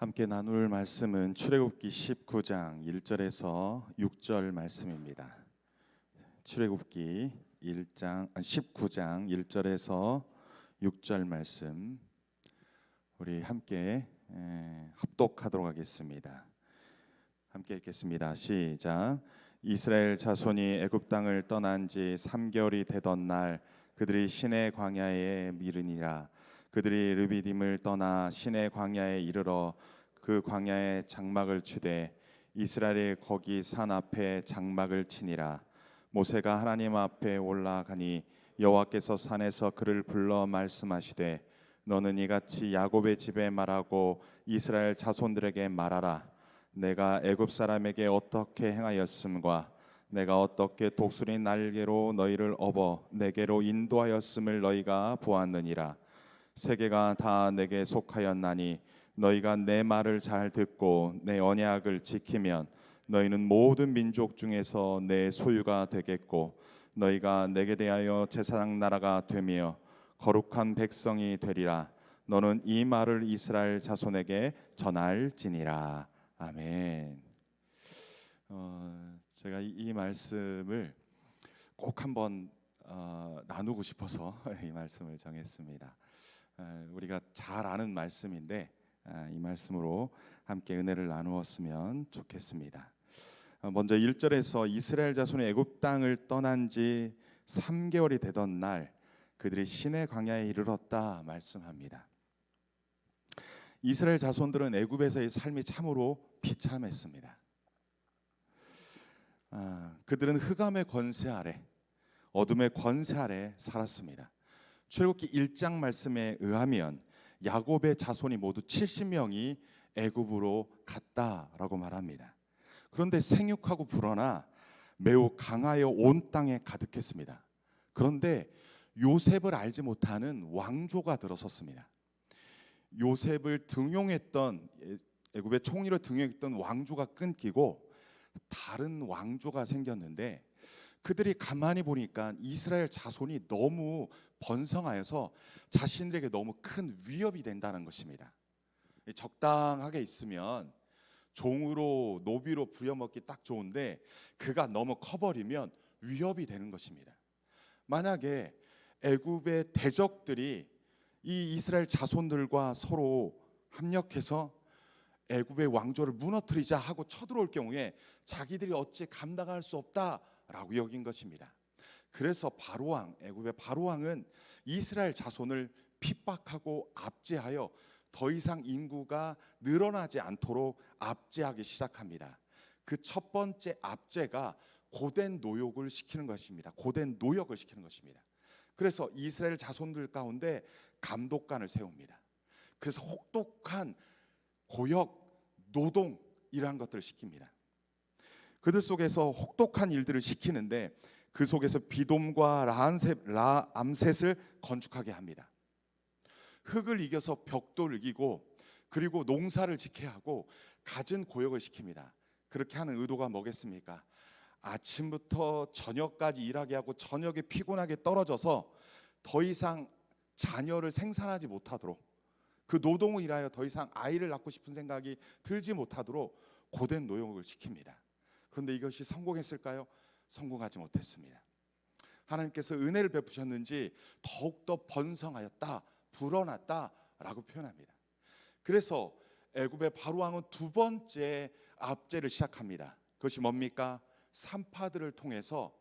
함께 나눌 말씀은 출애굽기 19장 1절에서 6절 말씀입니다. 출애굽기 19장 1절에서 6절 말씀 우리 함께 합독하도록 하겠습니다. 함께 읽겠습니다. 시작. 이스라엘 자손이 애굽 땅을 떠난 지 3개월이 되던 날 그들이 시내 광야에 이르니라. 그들이 르비딤을 떠나 시내 광야에 이르러 그 광야에 장막을 치되 이스라엘이 거기 산 앞에 장막을 치니라. 모세가 하나님 앞에 올라가니 여호와께서 산에서 그를 불러 말씀하시되 너는 이같이 야곱의 집에 말하고 이스라엘 자손들에게 말하라. 내가 애굽 사람에게 어떻게 행하였음과 내가 어떻게 독수리 날개로 너희를 업어 내게로 인도하였음을 너희가 보았느니라. 세계가 다 내게 속하였나니 너희가 내 말을 잘 듣고 내 언약을 지키면 너희는 모든 민족 중에서 내 소유가 되겠고 너희가 내게 대하여 제사장 나라가 되며 거룩한 백성이 되리라. 너는 이 말을 이스라엘 자손에게 전할지니라. 아멘. 제가 이 말씀을 꼭 한번 나누고 싶어서 이 말씀을 정했습니다. 우리가 잘 아는 말씀인데 이 말씀으로 함께 은혜를 나누었으면 좋겠습니다. 먼저 1절에서 이스라엘 자손이 애굽 땅을 떠난 지 3개월이 되던 날 그들이 시내 광야에 이르렀다 말씀합니다. 이스라엘 자손들은 애굽에서의 삶이 참으로 비참했습니다. 그들은 흑암의 권세 아래, 어둠의 권세 아래 살았습니다. 출애굽기 1장 말씀에 의하면 야곱의 자손이 모두 70명이 애굽으로 갔다라고 말합니다. 그런데 생육하고 불어나 매우 강하여 온 땅에 가득했습니다. 그런데 요셉을 알지 못하는 왕조가 들어섰습니다. 요셉을 등용했던 애굽의 총리로 등용했던 왕조가 끊기고 다른 왕조가 생겼는데 그들이 가만히 보니까 이스라엘 자손이 너무 번성하여서 자신들에게 너무 큰 위협이 된다는 것입니다. 적당하게 있으면 종으로 노비로 부려먹기 딱 좋은데 그가 너무 커버리면 위협이 되는 것입니다. 만약에 애굽의 대적들이 이 이스라엘 자손들과 서로 합력해서 애굽의 왕조를 무너뜨리자 하고 쳐들어올 경우에 자기들이 어찌 감당할 수 없다라고 여긴 것입니다. 그래서 바로왕, 애굽의 바로왕은 이스라엘 자손을 핍박하고 압제하여 더 이상 인구가 늘어나지 않도록 압제하기 시작합니다. 그 첫 번째 압제가 고된 노역을 시키는 것입니다. 고된 노역을 시키는 것입니다. 그래서 이스라엘 자손들 가운데 감독관을 세웁니다. 그래서 혹독한 고역, 노동 이러한 것들을 시킵니다. 그들 속에서 혹독한 일들을 시키는데 그 속에서 비돔과 라암셋을 건축하게 합니다. 흙을 이겨서 벽돌을 이기고 그리고 농사를 지켜야 하고 갖은 고역을 시킵니다. 그렇게 하는 의도가 뭐겠습니까? 아침부터 저녁까지 일하게 하고 저녁에 피곤하게 떨어져서 더 이상 자녀를 생산하지 못하도록 그 노동을 일하여 더 이상 아이를 낳고 싶은 생각이 들지 못하도록 고된 노역을 시킵니다. 그런데 이것이 성공했을까요? 성공하지 못했습니다. 하나님께서 은혜를 베푸셨는지 더욱더 번성하였다, 불어났다라고 표현합니다. 그래서 애굽의 바로왕은 두 번째 압제를 시작합니다. 그것이 뭡니까? 산파들을 통해서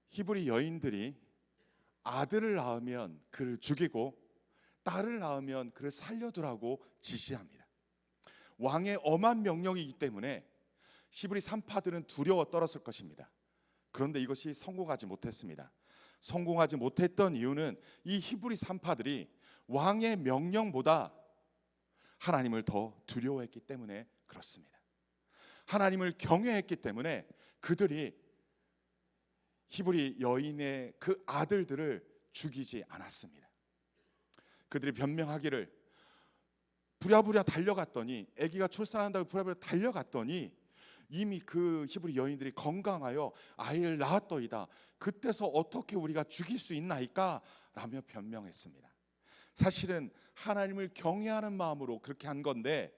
히브리 여인들이 아들을 낳으면 그를 죽이고 딸을 낳으면 그를 살려두라고 지시합니다. 왕의 엄한 명령이기 때문에 히브리 산파들은 두려워 떨었을 것입니다. 그런데 이것이 성공하지 못했습니다. 성공하지 못했던 이유는 이 히브리 산파들이 왕의 명령보다 하나님을 더 두려워했기 때문에 그렇습니다. 하나님을 경외했기 때문에 그들이 히브리 여인의 그 아들들을 죽이지 않았습니다. 그들이 변명하기를 부랴부랴 달려갔더니 아기가 출산한다고 부랴부랴 달려갔더니 이미 그 히브리 여인들이 건강하여 아이를 낳았더이다. 그때서 어떻게 우리가 죽일 수 있나이까? 라며 변명했습니다. 사실은 하나님을 경외하는 마음으로 그렇게 한 건데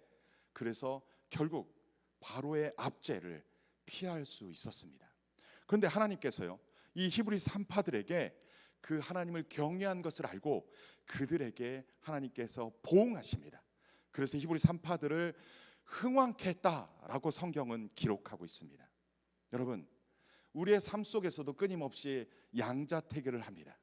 그래서 결국 바로의 압제를 피할 수 있었습니다. 그런데 하나님께서요, 이 히브리 산파들에게 그 하나님을 경외한 것을 알고 그들에게 하나님께서 보응하십니다. 그래서 히브리 산파들을 흥왕케 했다라고 성경은 기록하고 있습니다. 여러분, 우리의 삶 속에서도 끊임없이 양자택일을 합니다.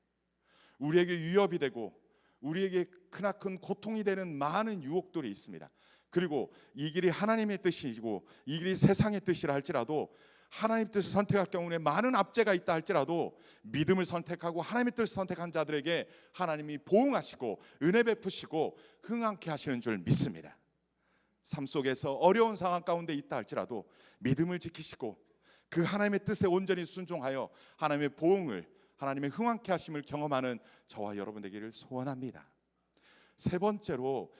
우리에게 위협이 되고 우리에게 크나큰 고통이 되는 많은 유혹들이 있습니다. 그리고 이 길이 하나님의 뜻이고 이 길이 세상의 뜻이라 할지라도, 하나님의 뜻을 선택할 경우에 많은 압제가 있다 할지라도 믿음을 선택하고 하나님의 뜻을 선택한 자들에게 하나님이 보응하시고 은혜 베푸시고 흥왕케 하시는 줄 믿습니다. 삶 속에서 어려운 상황 가운데 있다 할지라도 믿음을 지키시고 그 하나님의 뜻에 온전히 순종하여 하나님의 보응을, 하나님의 흥왕케 하심을 경험하는 저와 여러분 되기를 소원합니다. 세 번째로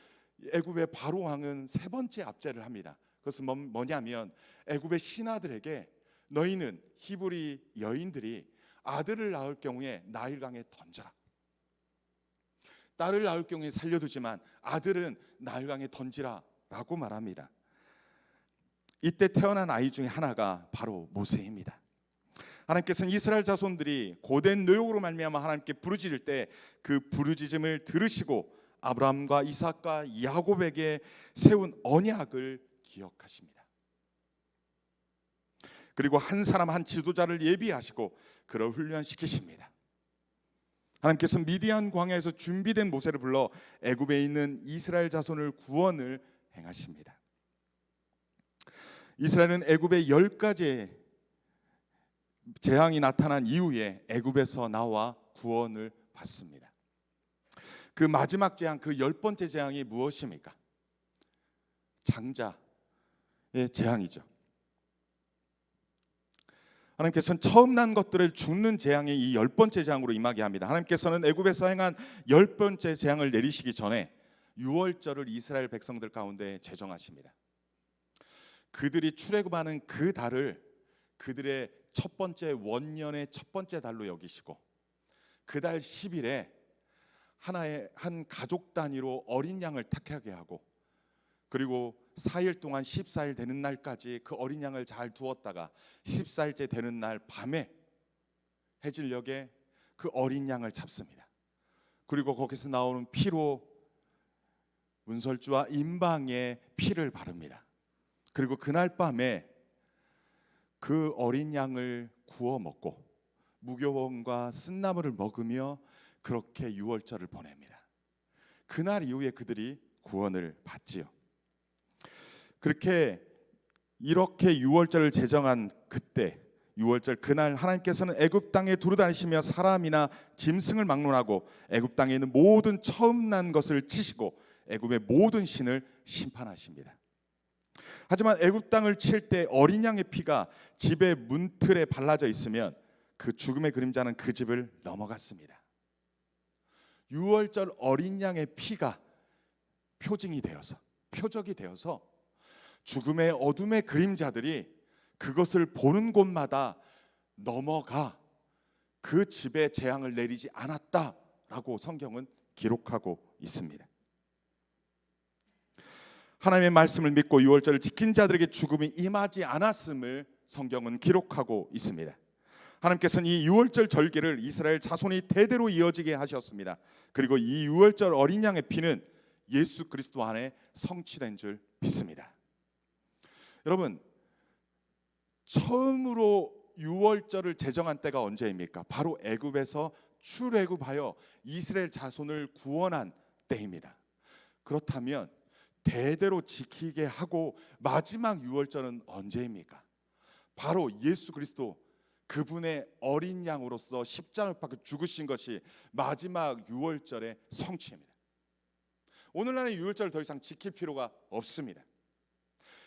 애굽의 바로 왕은 세 번째 압제를 합니다. 그것은 뭐냐면 애굽의 신하들에게 너희는 히브리 여인들이 아들을 낳을 경우에 나일강에 던져라. 딸을 낳을 경우에 살려두지만 아들은 나일강에 던지라 라고 말합니다. 이때 태어난 아이 중에 하나가 바로 모세입니다. 하나님께서는 이스라엘 자손들이 고된 노역으로 말미암아 하나님께 부르짖을 때 그 부르짖음을 들으시고 아브라함과 이삭과 야곱에게 세운 언약을 기억하십니다. 그리고 한 사람 한 지도자를 예비하시고 그를 훈련시키십니다. 하나님께서 미디안 광야에서 준비된 모세를 불러 애굽에 있는 이스라엘 자손을 구원을 행하십니다. 이스라엘은 애굽의 10가지의 재앙이 나타난 이후에 애굽에서 나와 구원을 받습니다. 그 마지막 재앙, 그 10번째 재앙이 무엇입니까? 장자의 재앙이죠. 하나님께서는 처음 난 것들을 죽는 재앙이 이 10번째 재앙으로 임하게 합니다. 하나님께서는 애굽에서 행한 10번째 재앙을 내리시기 전에 유월절을 이스라엘 백성들 가운데 제정하십니다. 그들이 출애굽하는 그 달을 그들의 첫 번째 원년의 첫 번째 달로 여기시고 그 달 10일에 한 가족 단위로 어린 양을 택하게 하고, 그리고 4일 동안 14일 되는 날까지 그 어린 양을 잘 두었다가 14일째 되는 날 밤에 해질녘에 그 어린 양을 잡습니다. 그리고 거기서 나오는 피로 문설주와 임방에 피를 바릅니다. 그리고 그날 밤에 그 어린 양을 구워 먹고 무교원과 쓴나물을 먹으며 그렇게 유월절을 보냅니다. 그날 이후에 그들이 구원을 받지요. 이렇게 유월절을 제정한 그때, 유월절 그날 하나님께서는 애굽 땅에 두루다니시며 사람이나 짐승을 막론하고 애굽 땅에 있는 모든 처음 난 것을 치시고 애굽의 모든 신을 심판하십니다. 하지만 애굽 땅을 칠 때 어린 양의 피가 집의 문틀에 발라져 있으면 그 죽음의 그림자는 그 집을 넘어갔습니다. 유월절 어린 양의 피가 표적이 되어서 죽음의 어둠의 그림자들이 그것을 보는 곳마다 넘어가 그 집에 재앙을 내리지 않았다라고 성경은 기록하고 있습니다. 하나님의 말씀을 믿고 유월절을 지킨 자들에게 죽음이 임하지 않았음을 성경은 기록하고 있습니다. 하나님께서는 이 유월절 절기를 이스라엘 자손이 대대로 이어지게 하셨습니다. 그리고 이 유월절 어린 양의 피는 예수 그리스도 안에 성취된 줄 믿습니다. 여러분, 처음으로 유월절을 제정한 때가 언제입니까? 바로 애굽에서 출애굽하여 이스라엘 자손을 구원한 때입니다. 그렇다면 대대로 지키게 하고 마지막 유월절은 언제입니까? 바로 예수 그리스도 그분의 어린 양으로서 십자가를 받고 죽으신 것이 마지막 유월절의 성취입니다. 오늘날의 유월절을 더 이상 지킬 필요가 없습니다.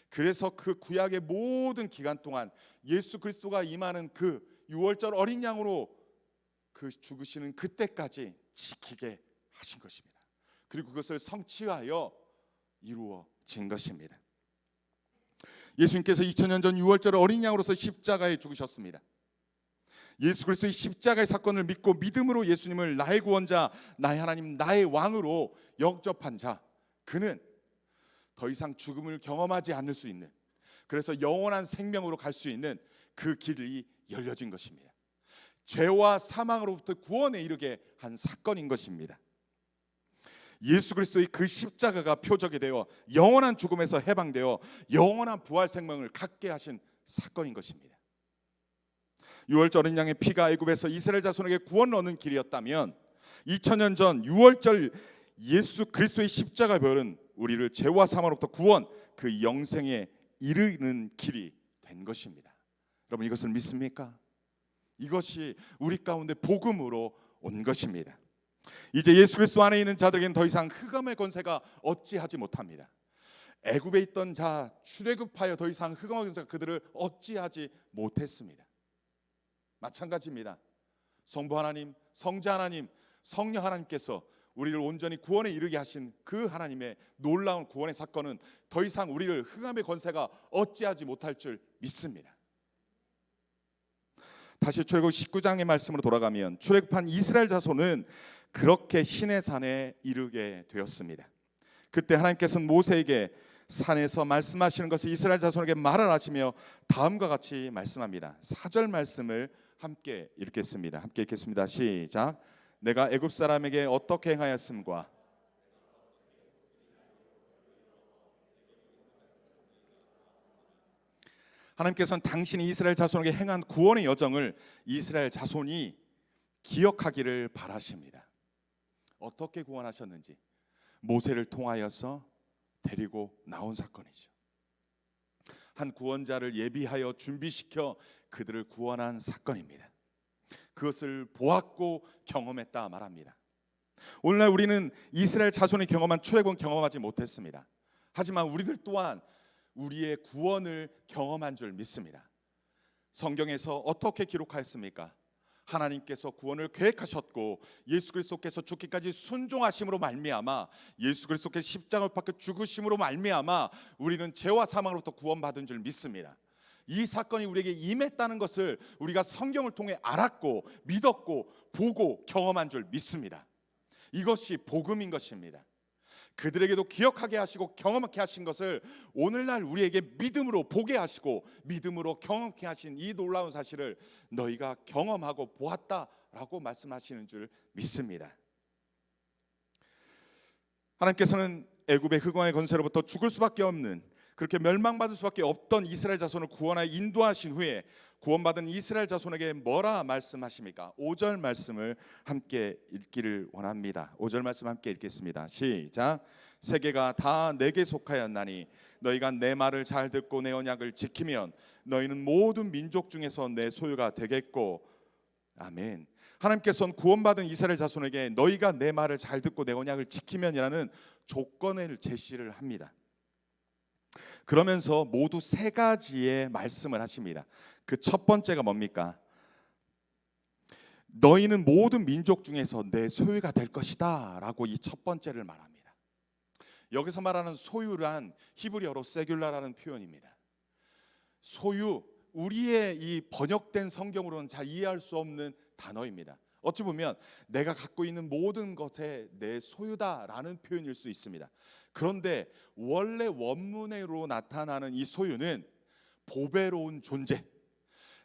그래서 그 구약의 모든 기간 동안 예수 그리스도가 임하는 그 유월절 어린 양으로 그 죽으시는 그때까지 지키게 하신 것입니다. 그리고 그것을 성취하여 이루어진 것입니다. 예수님께서 2000년 전 유월절 어린 양으로서 십자가에 죽으셨습니다. 예수 그리스도의 십자가의 사건을 믿고 믿음으로 예수님을 나의 구원자, 나의 하나님, 나의 왕으로 영접한 자, 그는 더 이상 죽음을 경험하지 않을 수 있는, 그래서 영원한 생명으로 갈 수 있는 그 길이 열려진 것입니다. 죄와 사망으로부터 구원에 이르게 한 사건인 것입니다. 예수 그리스도의 그 십자가가 표적이 되어 영원한 죽음에서 해방되어 영원한 부활 생명을 갖게 하신 사건인 것입니다. 유월절 어린 양의 피가 애굽에서 이스라엘 자손에게 구원을 얻는 길이었다면 2000년 전 유월절 예수 그리스도의 십자가 별은 우리를 죄와 사망으로부터 구원, 그 영생에 이르는 길이 된 것입니다. 여러분, 이것을 믿습니까? 이것이 우리 가운데 복음으로 온 것입니다. 이제 예수 그리스도 안에 있는 자들에게는 더 이상 흑암의 권세가 어찌하지 못합니다. 애굽에 있던 자 출애굽하여 더 이상 흑암의 권세가 그들을 어찌하지 못했습니다. 마찬가지입니다. 성부 하나님, 성자 하나님, 성령 하나님께서 우리를 온전히 구원에 이르게 하신 그 하나님의 놀라운 구원의 사건은 더 이상 우리를 흑암의 권세가 어찌하지 못할 줄 믿습니다. 다시 출애굽 19장의 말씀으로 돌아가면 출애굽한 이스라엘 자손은 그렇게 시내 산에 이르게 되었습니다. 그때 하나님께서는 모세에게 산에서 말씀하시는 것을 이스라엘 자손에게 말을 하시며 다음과 같이 말씀합니다. 4절 말씀을 함께 읽겠습니다. 함께 읽겠습니다. 시작. 내가 애굽 사람에게 어떻게 행하였음과 하나님께서는 당신이 이스라엘 자손에게 행한 구원의 여정을 이스라엘 자손이 기억하기를 바라십니다. 어떻게 구원하셨는지 모세를 통하여서 데리고 나온 사건이죠. 한 구원자를 예비하여 준비시켜 그들을 구원한 사건입니다. 그것을 보았고 경험했다 말합니다. 오늘날 우리는 이스라엘 자손이 경험한 출애굽은 경험하지 못했습니다. 하지만 우리들 또한 우리의 구원을 경험한 줄 믿습니다. 성경에서 어떻게 기록하였습니까? 하나님께서 구원을 계획하셨고 예수 그리스도께서 죽기까지 순종하심으로 말미암아 예수 그리스도께서 십자가를 박혀 죽으심으로 말미암아 우리는 죄와 사망으로부터 구원받은 줄 믿습니다. 이 사건이 우리에게 임했다는 것을 우리가 성경을 통해 알았고 믿었고 보고 경험한 줄 믿습니다. 이것이 복음인 것입니다. 그들에게도 기억하게 하시고 경험하게 하신 것을 오늘날 우리에게 믿음으로 보게 하시고 믿음으로 경험하게 하신 이 놀라운 사실을 너희가 경험하고 보았다라고 말씀하시는 줄 믿습니다. 하나님께서는 애굽의 흑암의 권세로부터 죽을 수밖에 없는, 그렇게 멸망받을 수밖에 없던 이스라엘 자손을 구원하여 인도하신 후에 구원받은 이스라엘 자손에게 뭐라 말씀하십니까? 5절 말씀을 함께 읽기를 원합니다. 5절 말씀 함께 읽겠습니다. 시작. 세계가 다 내게 속하였나니 너희가 내 말을 잘 듣고 내 언약을 지키면 너희는 모든 민족 중에서 내 소유가 되겠고. 아멘. 하나님께서는 구원받은 이스라엘 자손에게 너희가 내 말을 잘 듣고 내 언약을 지키면이라는 조건을 제시를 합니다. 그러면서 모두 세 가지의 말씀을 하십니다. 그 첫 번째가 뭡니까? 너희는 모든 민족 중에서 내 소유가 될 것이다 라고 이 첫 번째를 말합니다. 여기서 말하는 소유란 히브리어로 세귤라라는 표현입니다. 소유, 우리의 이 번역된 성경으로는 잘 이해할 수 없는 단어입니다. 어찌 보면 내가 갖고 있는 모든 것에 내 소유다라는 표현일 수 있습니다. 그런데 원래 원문으로 나타나는 이 소유는 보배로운 존재,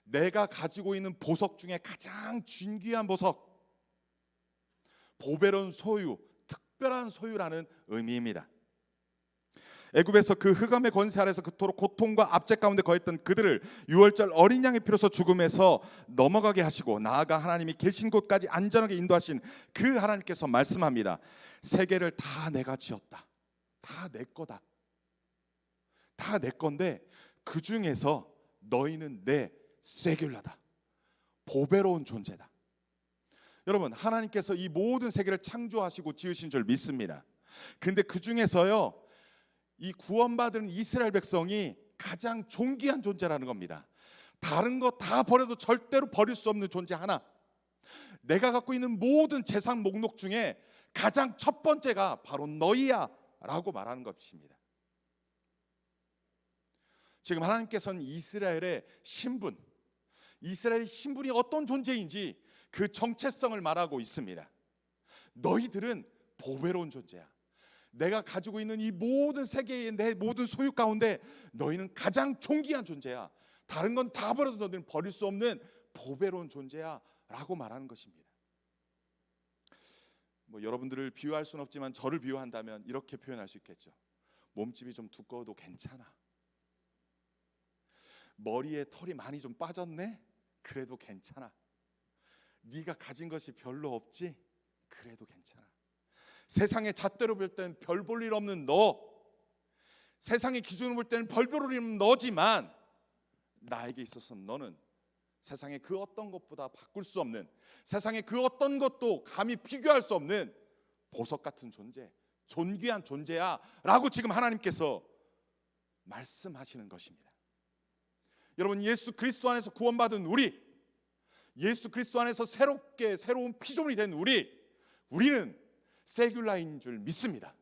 내가 가지고 있는 보석 중에 가장 존귀한 보석, 보배로운 소유, 특별한 소유라는 의미입니다. 애굽에서 그 흑암의 권세 아래서 그토록 고통과 압제 가운데 거했던 그들을 유월절 어린 양의 피로서 죽음에서 넘어가게 하시고 나아가 하나님이 계신 곳까지 안전하게 인도하신 그 하나님께서 말씀합니다. 세계를 다 내가 지었다. 다 내 거다. 다 내 건데 그 중에서 너희는 내 세귤라다. 보배로운 존재다. 여러분, 하나님께서 이 모든 세계를 창조하시고 지으신 줄 믿습니다. 근데 그 중에서요, 이 구원받은 이스라엘 백성이 가장 존귀한 존재라는 겁니다. 다른 거 다 버려도 절대로 버릴 수 없는 존재 하나. 내가 갖고 있는 모든 재산 목록 중에 가장 첫 번째가 바로 너희야 라고 말하는 것입니다. 지금 하나님께서는 이스라엘의 신분, 이스라엘의 신분이 어떤 존재인지 그 정체성을 말하고 있습니다. 너희들은 보배로운 존재야. 내가 가지고 있는 이 모든 세계의 내 모든 소유 가운데 너희는 가장 존귀한 존재야. 다른 건 다 버려도 너희는 버릴 수 없는 보배로운 존재야 라고 말하는 것입니다. 여러분들을 비유할 수는 없지만 저를 비유한다면 이렇게 표현할 수 있겠죠. 몸집이 좀 두꺼워도 괜찮아. 머리에 털이 많이 좀 빠졌네? 그래도 괜찮아. 네가 가진 것이 별로 없지? 그래도 괜찮아. 세상의 잣대로 볼 때는 별 볼 일 없는 너, 세상의 기준으로 볼 때는 별 볼 일 없는 너지만 나에게 있어서 너는 세상의 그 어떤 것보다 바꿀 수 없는, 세상의 그 어떤 것도 감히 비교할 수 없는 보석 같은 존재, 존귀한 존재야 라고 지금 하나님께서 말씀하시는 것입니다. 여러분, 예수 그리스도 안에서 구원받은 우리, 예수 그리스도 안에서 새로운 피조물이 된 우리는 세귤라인 줄 믿습니다.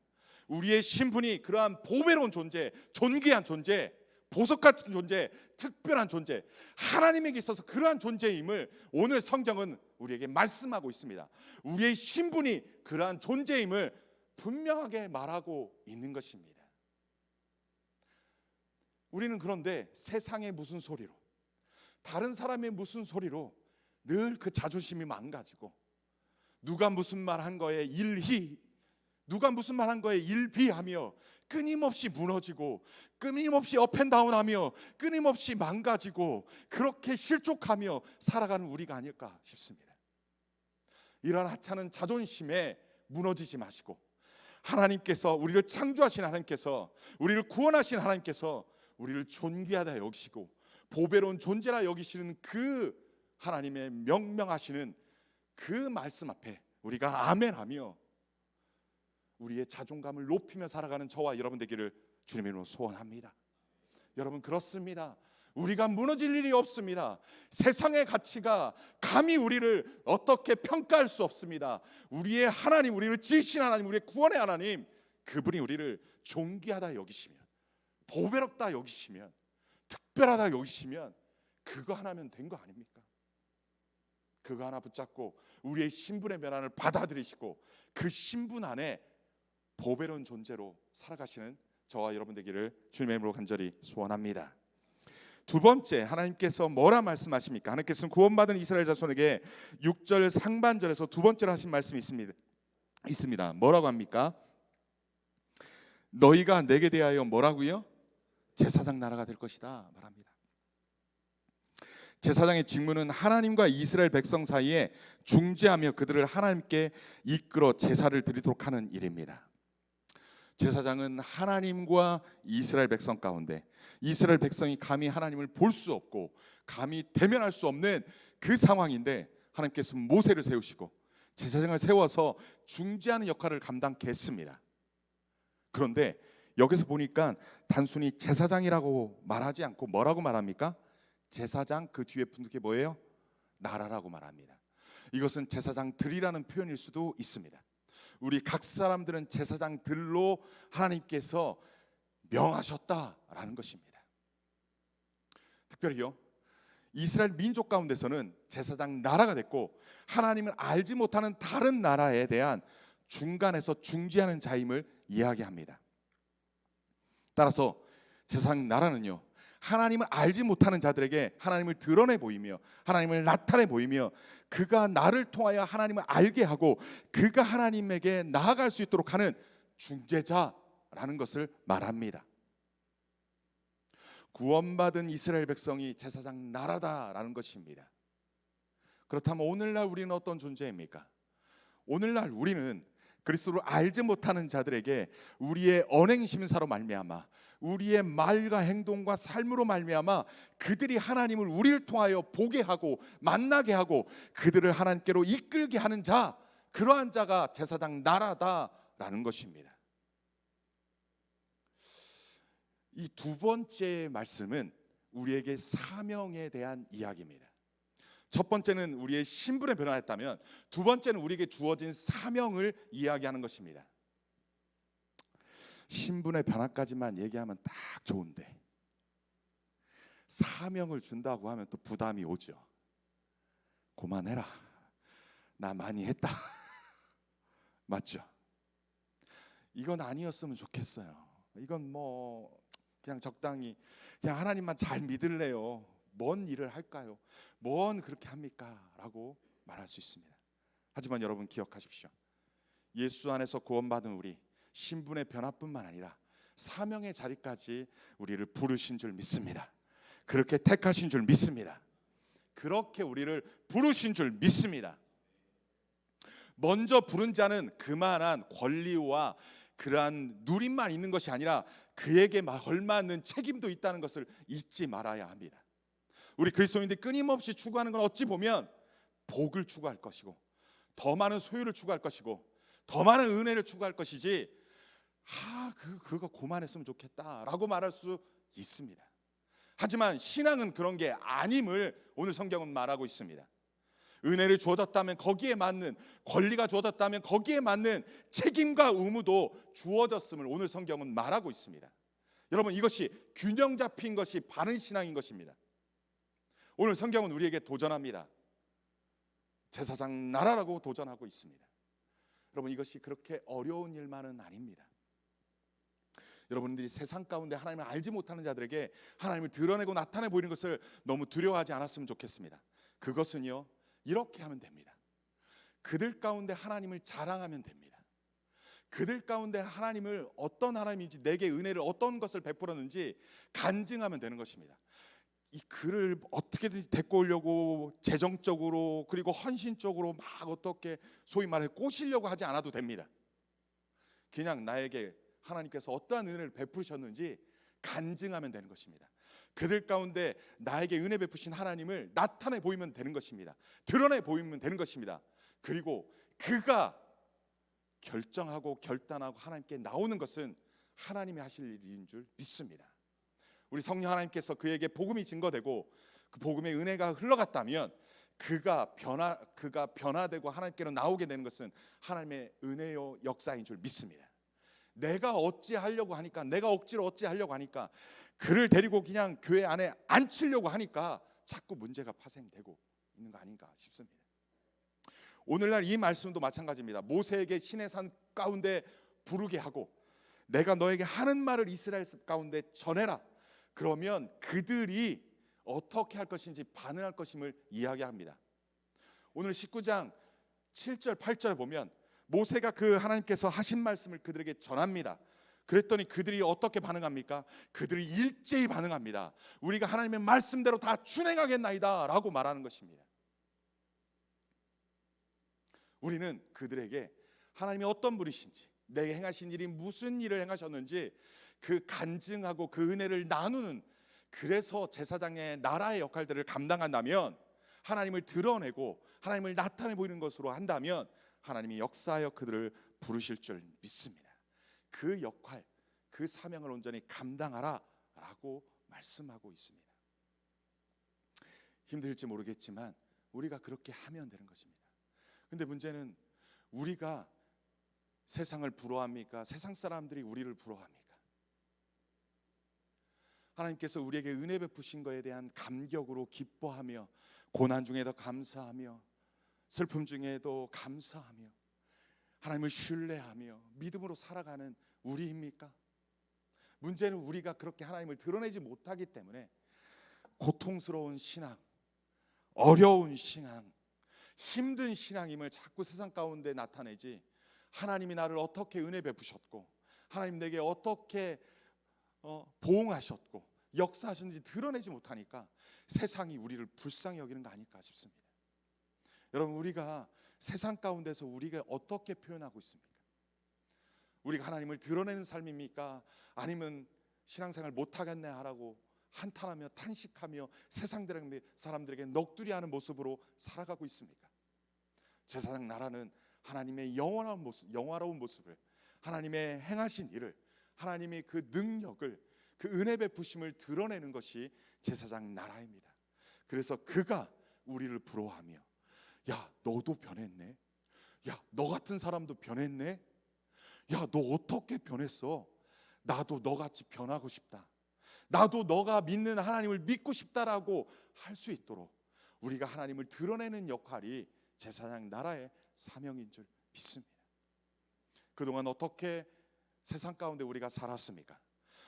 우리의 신분이 그러한 보배로운 존재, 존귀한 존재, 보석 같은 존재, 특별한 존재, 하나님에게 있어서 그러한 존재임을 오늘 성경은 우리에게 말씀하고 있습니다. 우리의 신분이 그러한 존재임을 분명하게 말하고 있는 것입니다. 우리는 그런데 세상의 무슨 소리로, 다른 사람의 무슨 소리로 늘 그 자존심이 망가지고, 누가 무슨 말 한 거에 누가 무슨 말 한 거에 일비하며 끊임없이 무너지고, 끊임없이 업앤다운하며, 끊임없이 망가지고, 그렇게 실족하며 살아가는 우리가 아닐까 싶습니다. 이러한 하찮은 자존심에 무너지지 마시고, 하나님께서, 우리를 창조하신 하나님께서, 우리를 구원하신 하나님께서 우리를 존귀하다 여기시고 보배로운 존재라 여기시는 그 하나님의 명명하시는 그 말씀 앞에 우리가 아멘하며 우리의 자존감을 높이며 살아가는 저와 여러분 되기를 주님의 이름으로 소원합니다. 여러분, 그렇습니다. 우리가 무너질 일이 없습니다. 세상의 가치가 감히 우리를 어떻게 평가할 수 없습니다. 우리의 하나님, 우리를 지으신 하나님, 우리의 구원의 하나님, 그분이 우리를 존귀하다 여기시면, 보배롭다 여기시면, 특별하다 여기시면 그거 하나면 된 거 아닙니까? 그거 하나 붙잡고 우리의 신분의 변화를 받아들이시고 그 신분 안에 보배로운 존재로 살아가시는 저와 여러분 되기를 주님의 이름으로 간절히 소원합니다. 두 번째, 하나님께서 뭐라 말씀하십니까? 하나님께서는 구원받은 이스라엘 자손에게 6절 상반절에서 두 번째로 하신 말씀이 있습니다. 뭐라고 합니까? 너희가 내게 대하여 뭐라고요? 제사장 나라가 될 것이다 말합니다. 제사장의 직무는 하나님과 이스라엘 백성 사이에 중재하며 그들을 하나님께 이끌어 제사를 드리도록 하는 일입니다. 제사장은 하나님과 이스라엘 백성 가운데 이스라엘 백성이 감히 하나님을 볼 수 없고 감히 대면할 수 없는 그 상황인데 하나님께서 모세를 세우시고 제사장을 세워서 중재하는 역할을 감당케 했습니다. 그런데 여기서 보니까 단순히 제사장이라고 말하지 않고 뭐라고 말합니까? 제사장 그 뒤에 붙는 게 뭐예요? 나라라고 말합니다. 이것은 제사장들이라는 표현일 수도 있습니다. 우리 각 사람들은 제사장들로 하나님께서 명하셨다라는 것입니다. 특별히요, 이스라엘 민족 가운데서는 제사장 나라가 됐고 하나님을 알지 못하는 다른 나라에 대한 중간에서 중재하는 자임을 이야기합니다. 따라서 제사장 나라는요, 하나님을 알지 못하는 자들에게 하나님을 드러내 보이며 하나님을 나타내 보이며 그가 나를 통하여 하나님을 알게 하고 그가 하나님에게 나아갈 수 있도록 하는 중재자라는 것을 말합니다. 구원받은 이스라엘 백성이 제사장 나라다라는 것입니다. 그렇다면 오늘날 우리는 어떤 존재입니까? 오늘날 우리는 그리스도를 알지 못하는 자들에게 우리의 언행 심사로 말미암아 우리의 말과 행동과 삶으로 말미암아 그들이 하나님을 우리를 통하여 보게 하고 만나게 하고 그들을 하나님께로 이끌게 하는 자, 그러한 자가 제사장 나라다라는 것입니다. 이 두 번째 말씀은 우리에게 사명에 대한 이야기입니다. 첫 번째는 우리의 신분의 변화였다면 두 번째는 우리에게 주어진 사명을 이야기하는 것입니다. 신분의 변화까지만 얘기하면 딱 좋은데 사명을 준다고 하면 또 부담이 오죠. 그만해라, 나 많이 했다. 맞죠? 이건 아니었으면 좋겠어요. 이건 뭐 그냥 적당히 그냥 하나님만 잘 믿을래요. 뭔 일을 할까요? 뭔 그렇게 합니까? 라고 말할 수 있습니다. 하지만 여러분 기억하십시오. 예수 안에서 구원받은 우리, 신분의 변화뿐만 아니라 사명의 자리까지 우리를 부르신 줄 믿습니다. 그렇게 택하신 줄 믿습니다. 그렇게 우리를 부르신 줄 믿습니다. 먼저 부른 자는 그만한 권리와 그러한 누림만 있는 것이 아니라 그에게 걸맞는 책임도 있다는 것을 잊지 말아야 합니다. 우리 그리스도인들이 끊임없이 추구하는 건 어찌 보면 복을 추구할 것이고 더 많은 소유를 추구할 것이고 더 많은 은혜를 추구할 것이지 그거 고만했으면 좋겠다라고 말할 수 있습니다. 하지만 신앙은 그런 게 아님을 오늘 성경은 말하고 있습니다. 은혜를 주어졌다면 거기에 맞는 권리가 주어졌다면 거기에 맞는 책임과 의무도 주어졌음을 오늘 성경은 말하고 있습니다. 여러분 이것이 균형 잡힌 것이 바른 신앙인 것입니다. 오늘 성경은 우리에게 도전합니다. 제사장 나라라고 도전하고 있습니다. 여러분 이것이 그렇게 어려운 일만은 아닙니다. 여러분들이 세상 가운데 하나님을 알지 못하는 자들에게 하나님을 드러내고 나타내 보이는 것을 너무 두려워하지 않았으면 좋겠습니다. 그것은요 이렇게 하면 됩니다. 그들 가운데 하나님을 자랑하면 됩니다. 그들 가운데 하나님을 어떤 하나님인지 내게 은혜를 어떤 것을 베풀었는지 간증하면 되는 것입니다. 이 그를 어떻게든 데리고 오려고 재정적으로 그리고 헌신적으로 막 어떻게 소위 말해 꼬시려고 하지 않아도 됩니다. 그냥 나에게 하나님께서 어떠한 은혜를 베푸셨는지 간증하면 되는 것입니다. 그들 가운데 나에게 은혜 베푸신 하나님을 나타내 보이면 되는 것입니다. 드러내 보이면 되는 것입니다. 그리고 그가 결정하고 결단하고 하나님께 나오는 것은 하나님이 하실 일인 줄 믿습니다. 우리 성령 하나님께서 그에게 복음이 증거되고 그 복음의 은혜가 흘러갔다면 그가 변화되고 하나님께로 나오게 되는 것은 하나님의 은혜요 역사인 줄 믿습니다. 내가 어찌하려고 하니까 내가 억지로 어찌하려고 하니까 그를 데리고 그냥 교회 안에 앉히려고 하니까 자꾸 문제가 파생되고 있는 거 아닌가 싶습니다. 오늘날 이 말씀도 마찬가지입니다. 모세에게 시내 산 가운데 부르게 하고 내가 너에게 하는 말을 이스라엘 가운데 전해라. 그러면 그들이 어떻게 할 것인지 반응할 것임을 이야기합니다. 오늘 19장 7절 8절 보면 모세가 그 하나님께서 하신 말씀을 그들에게 전합니다. 그랬더니 그들이 어떻게 반응합니까? 그들이 일제히 반응합니다. 우리가 하나님의 말씀대로 다 준행하겠나이다 라고 말하는 것입니다. 우리는 그들에게 하나님이 어떤 분이신지 내게 행하신 일이 무슨 일을 행하셨는지 그 간증하고 그 은혜를 나누는, 그래서 제사장의 나라의 역할들을 감당한다면, 하나님을 드러내고 하나님을 나타내 보이는 것으로 한다면 하나님이 역사하여 그들을 부르실 줄 믿습니다. 그 역할, 그 사명을 온전히 감당하라 라고 말씀하고 있습니다. 힘들지 모르겠지만 우리가 그렇게 하면 되는 것입니다. 근데 문제는 우리가 세상을 부러워합니까? 세상 사람들이 우리를 부러워합니까? 하나님께서 우리에게 은혜 베푸신 것에 대한 감격으로 기뻐하며 고난 중에도 감사하며 슬픔 중에도 감사하며 하나님을 신뢰하며 믿음으로 살아가는 우리입니까? 문제는 우리가 그렇게 하나님을 드러내지 못하기 때문에 고통스러운 신앙, 어려운 신앙, 힘든 신앙임을 자꾸 세상 가운데 나타내지, 하나님이 나를 어떻게 은혜 베푸셨고 하나님 내게 어떻게 보응하셨고 역사하셨는지 드러내지 못하니까 세상이 우리를 불쌍히 여기는 거 아닐까 싶습니다. 여러분, 우리가 세상 가운데서 우리가 어떻게 표현하고 있습니까? 우리가 하나님을 드러내는 삶입니까? 아니면 신앙생활 못하겠네 하라고 한탄하며 탄식하며 세상 사람들에게 넋두리하는 모습으로 살아가고 있습니까? 제사장 나라는 하나님의 영화로운 모습을, 하나님의 행하신 일을, 하나님이 그 능력을, 그 은혜 베푸심을 드러내는 것이 제사장 나라입니다. 그래서 그가 우리를 부러워하며, 야 너도 변했네, 야 너 같은 사람도 변했네, 야 너 어떻게 변했어, 나도 너같이 변하고 싶다, 나도 너가 믿는 하나님을 믿고 싶다라고 할 수 있도록 우리가 하나님을 드러내는 역할이 제사장 나라의 사명인 줄 믿습니다. 그동안 어떻게 세상 가운데 우리가 살았습니까?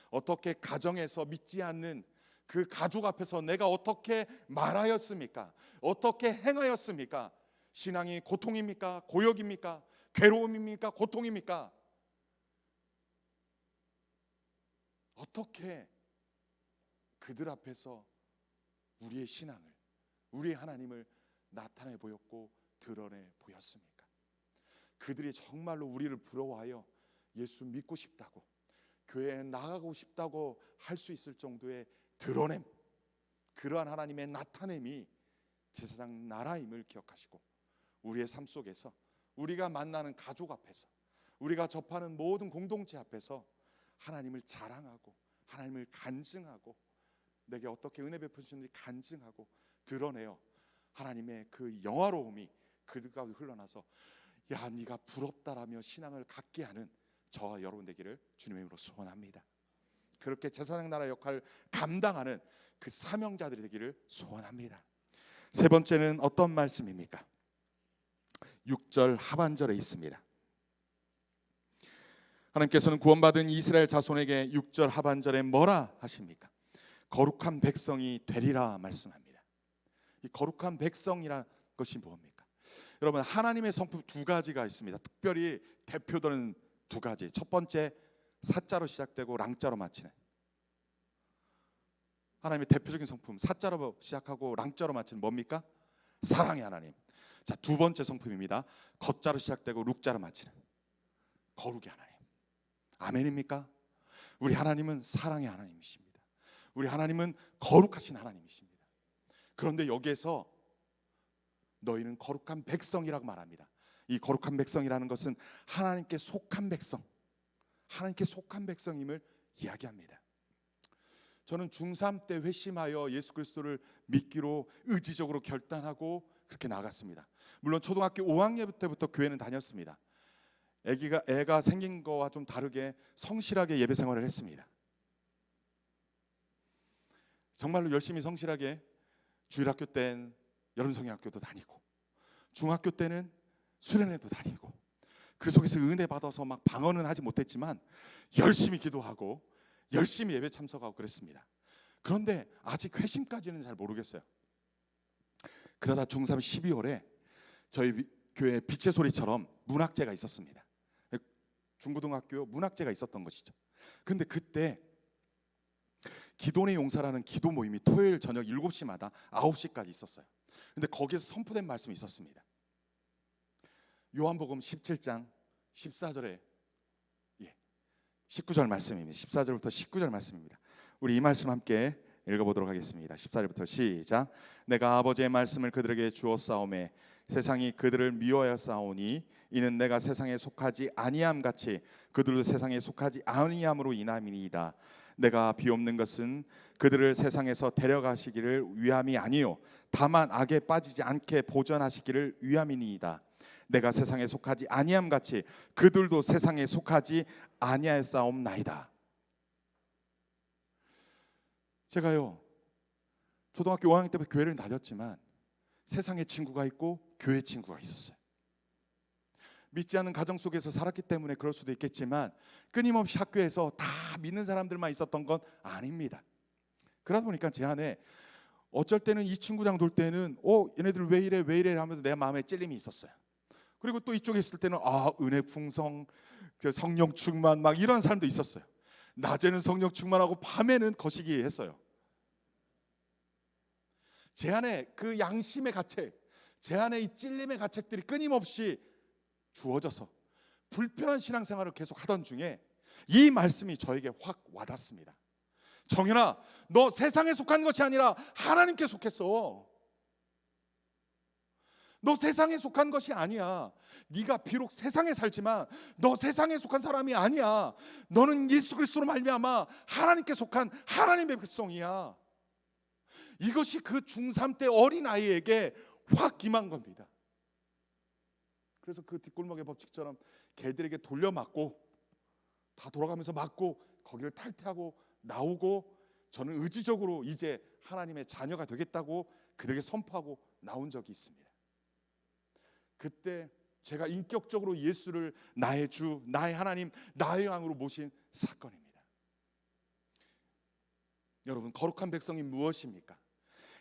어떻게 가정에서 믿지 않는 그 가족 앞에서 내가 어떻게 말하였습니까? 어떻게 행하였습니까? 신앙이 고통입니까? 고역입니까? 괴로움입니까? 고통입니까? 어떻게 그들 앞에서 우리의 신앙을, 우리의 하나님을 나타내 보였고 드러내 보였습니까? 그들이 정말로 우리를 부러워하여 예수 믿고 싶다고, 교회에 나가고 싶다고 할 수 있을 정도의 드러냄, 그러한 하나님의 나타냄이 제사장 나라임을 기억하시고, 우리의 삶 속에서 우리가 만나는 가족 앞에서, 우리가 접하는 모든 공동체 앞에서 하나님을 자랑하고 하나님을 간증하고, 내게 어떻게 은혜 베푸셨는지 간증하고 드러내어 하나님의 그 영화로움이 그들 가운데 흘러나서 야 네가 부럽다라며 신앙을 갖게 하는 저와 여러분 되기를 주님의 이름으로 소원합니다. 그렇게 제사장 나라 역할을 감당하는 그 사명자들이 되기를 소원합니다. 세 번째는 어떤 말씀입니까? 6절 하반절에 있습니다. 하나님께서는 구원받은 이스라엘 자손에게 6절 하반절에 뭐라 하십니까? 거룩한 백성이 되리라 말씀합니다. 이 거룩한 백성이라는 것이 뭡니까? 여러분, 하나님의 성품 두 가지가 있습니다. 특별히 대표되는 두 가지. 첫 번째, 사자로 시작되고 랑자로 마치는 하나님의 대표적인 성품, 사자로 시작하고 랑자로 마치는 뭡니까? 사랑의 하나님. 자, 두 번째 성품입니다. 거자로 시작되고 룩자로 마치는 거룩의 하나님. 아멘입니까? 우리 하나님은 사랑의 하나님이십니다. 우리 하나님은 거룩하신 하나님이십니다. 그런데 여기에서 너희는 거룩한 백성이라고 말합니다. 이 거룩한 백성이라는 것은 하나님께 속한 백성, 하나님께 속한 백성임을 이야기합니다. 저는 중3 때 회심하여 예수 그리스도를 믿기로 의지적으로 결단하고 그렇게 나갔습니다. 물론 초등학교 5학년 때부터 교회는 다녔습니다. 애가 생긴 거와 좀 다르게 성실하게 예배 생활을 했습니다. 정말로 열심히 성실하게 주일학교 때는 여름성경학교도 다니고, 중학교 때는 수련회도 다니고, 그 속에서 은혜 받아서 막 방언은 하지 못했지만 열심히 기도하고 열심히 예배 참석하고 그랬습니다. 그런데 아직 회심까지는 잘 모르겠어요. 그러다 중3 12월에 저희 교회 빛의 소리처럼 문학제가 있었습니다. 중고등학교 문학제가 있었던 것이죠. 근데 그때 기도의 용사라는 기도 모임이 토요일 저녁 7시마다 9시까지 있었어요. 근데 거기에서 선포된 말씀이 있었습니다. 요한복음 17장 14절에 19절 말씀입니다. 14절부터 19절 말씀입니다. 우리 이 말씀 함께 읽어보도록 하겠습니다. 14절부터 시작. 내가 아버지의 말씀을 그들에게 주었사오매 세상이 그들을 미워하였사오니 이는 내가 세상에 속하지 아니함 같이 그들도 세상에 속하지 아니함으로 인함이니이다. 내가 비옵는 것은 그들을 세상에서 데려가시기를 위함이 아니요 다만 악에 빠지지 않게 보전하시기를 위함이니이다. 내가 세상에 속하지 아니함 같이 그들도 세상에 속하지 아니하였사옵나이다. 제가요 초등학교 5학년 때부터 교회를 다녔지만 세상에 친구가 있고 교회 친구가 있었어요. 믿지 않는 가정 속에서 살았기 때문에 그럴 수도 있겠지만 끊임없이 학교에서 다 믿는 사람들만 있었던 건 아닙니다. 그러다 보니까 제 안에 어쩔 때는 이 친구랑 놀 때는 얘네들 왜 이래 하면서 내 마음에 찔림이 있었어요. 그리고 또 이쪽에 있을 때는 은혜 풍성, 성령 충만 막 이런 사람도 있었어요. 낮에는 성령 충만하고 밤에는 거시기 했어요. 제 안에 그 양심의 가책, 제 안에 이 찔림의 가책들이 끊임없이 주어져서 불편한 신앙생활을 계속 하던 중에 이 말씀이 저에게 확 와닿습니다. 정현아, 너 세상에 속한 것이 아니라 하나님께 속했어. 너 세상에 속한 것이 아니야. 네가 비록 세상에 살지만 너 세상에 속한 사람이 아니야. 너는 예수 그리스도로 말미암아 하나님께 속한 하나님의 백성이야. 이것이 그 중3 때 어린아이에게 확 임한 겁니다. 그래서 그 뒷골목의 법칙처럼 개들에게 돌려맞고 다 돌아가면서 맞고 거기를 탈퇴하고 나오고 저는 의지적으로 이제 하나님의 자녀가 되겠다고 그들에게 선포하고 나온 적이 있습니다. 그때 제가 인격적으로 예수를 나의 주, 나의 하나님, 나의 왕으로 모신 사건입니다. 여러분, 거룩한 백성이 무엇입니까?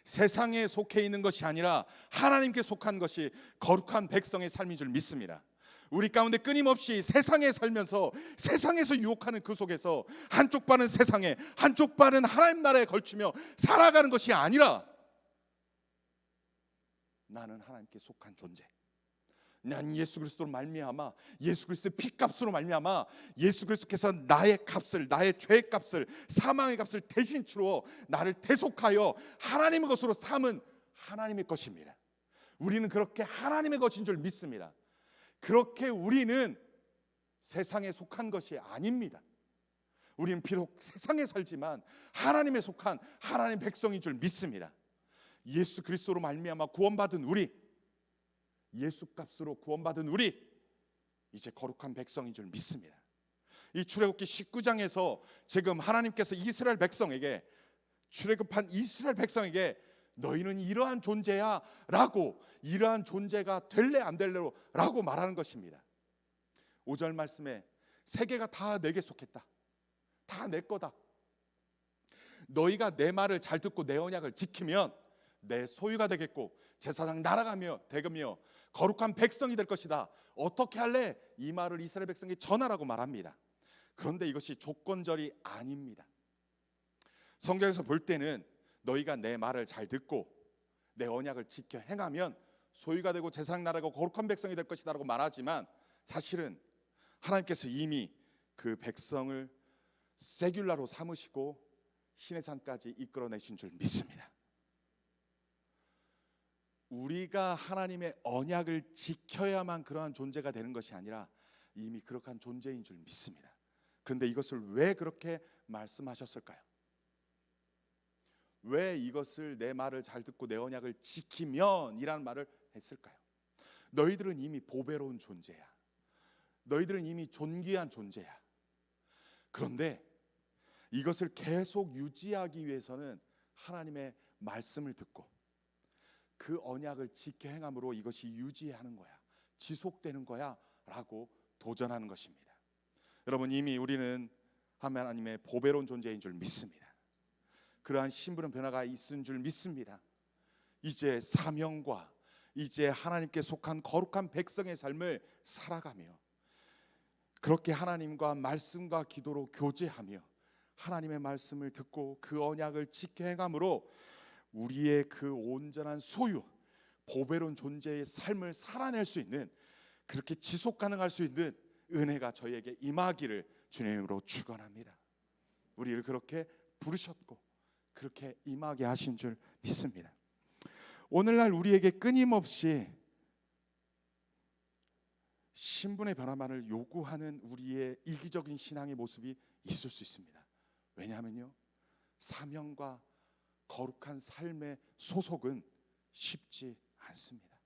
세상에 속해 있는 것이 아니라 하나님께 속한 것이 거룩한 백성의 삶인 줄 믿습니다. 우리 가운데 끊임없이 세상에 살면서 세상에서 유혹하는 그 속에서 한쪽 발은 세상에, 한쪽 발은 하나님 나라에 걸치며 살아가는 것이 아니라 나는 하나님께 속한 존재, 난 예수 그리스도로 말미암아, 예수 그리스도의 피값으로 말미암아 예수 그리스도께서 나의 값을, 나의 죄의 값을, 사망의 값을 대신 치러 나를 대속하여 하나님의 것으로 삼은 하나님의 것입니다. 우리는 그렇게 하나님의 것인 줄 믿습니다. 그렇게 우리는 세상에 속한 것이 아닙니다. 우리는 비록 세상에 살지만 하나님에 속한 하나님 백성인 줄 믿습니다. 예수 그리스도로 말미암아 구원받은 우리, 예수값으로 구원받은 우리, 이제 거룩한 백성인 줄 믿습니다. 이 출애굽기 19장에서 지금 하나님께서 이스라엘 백성에게, 출애굽한 이스라엘 백성에게 너희는 이러한 존재야 라고, 이러한 존재가 될래 안 될래로 라고 말하는 것입니다. 5절 말씀에 세계가 다 내게 속했다, 다 내 거다, 너희가 내 말을 잘 듣고 내 언약을 지키면 내 소유가 되겠고 제사장 나라가며 되며 거룩한 백성이 될 것이다. 어떻게 할래? 이 말을 이스라엘 백성에게 전하라고 말합니다. 그런데 이것이 조건절이 아닙니다. 성경에서 볼 때는 너희가 내 말을 잘 듣고 내 언약을 지켜 행하면 소유가 되고 제사장 나라가 거룩한 백성이 될 것이다 라고 말하지만, 사실은 하나님께서 이미 그 백성을 세귤라로 삼으시고 신의 산까지 이끌어내신 줄 믿습니다. 우리가 하나님의 언약을 지켜야만 그러한 존재가 되는 것이 아니라 이미 그렇게 존재인 줄 믿습니다. 그런데 이것을 왜 그렇게 말씀하셨을까요? 왜 이것을 내 말을 잘 듣고 내 언약을 지키면 이라는 말을 했을까요? 너희들은 이미 보배로운 존재야. 너희들은 이미 존귀한 존재야. 그런데 이것을 계속 유지하기 위해서는 하나님의 말씀을 듣고 그 언약을 지켜 행함으로 이것이 유지하는 거야, 지속되는 거야 라고 도전하는 것입니다. 여러분, 이미 우리는 하나님의 보배로운 존재인 줄 믿습니다. 그러한 신분은 변화가 있은 줄 믿습니다. 이제 사명과 이제 하나님께 속한 거룩한 백성의 삶을 살아가며 그렇게 하나님과 말씀과 기도로 교제하며 하나님의 말씀을 듣고 그 언약을 지켜 행함으로 우리의 그 온전한 소유, 보배로운 존재의 삶을 살아낼 수 있는, 그렇게 지속 가능할 수 있는 은혜가 저희에게 임하기를 주님으로 축원합니다. 우리를 그렇게 부르셨고 그렇게 임하게 하신 줄 믿습니다. 오늘날 우리에게 끊임없이 신분의 변화만을 요구하는 우리의 이기적인 신앙의 모습이 있을 수 있습니다. 왜냐하면요, 사명과 거룩한 삶의 소속은 쉽지 않습니다.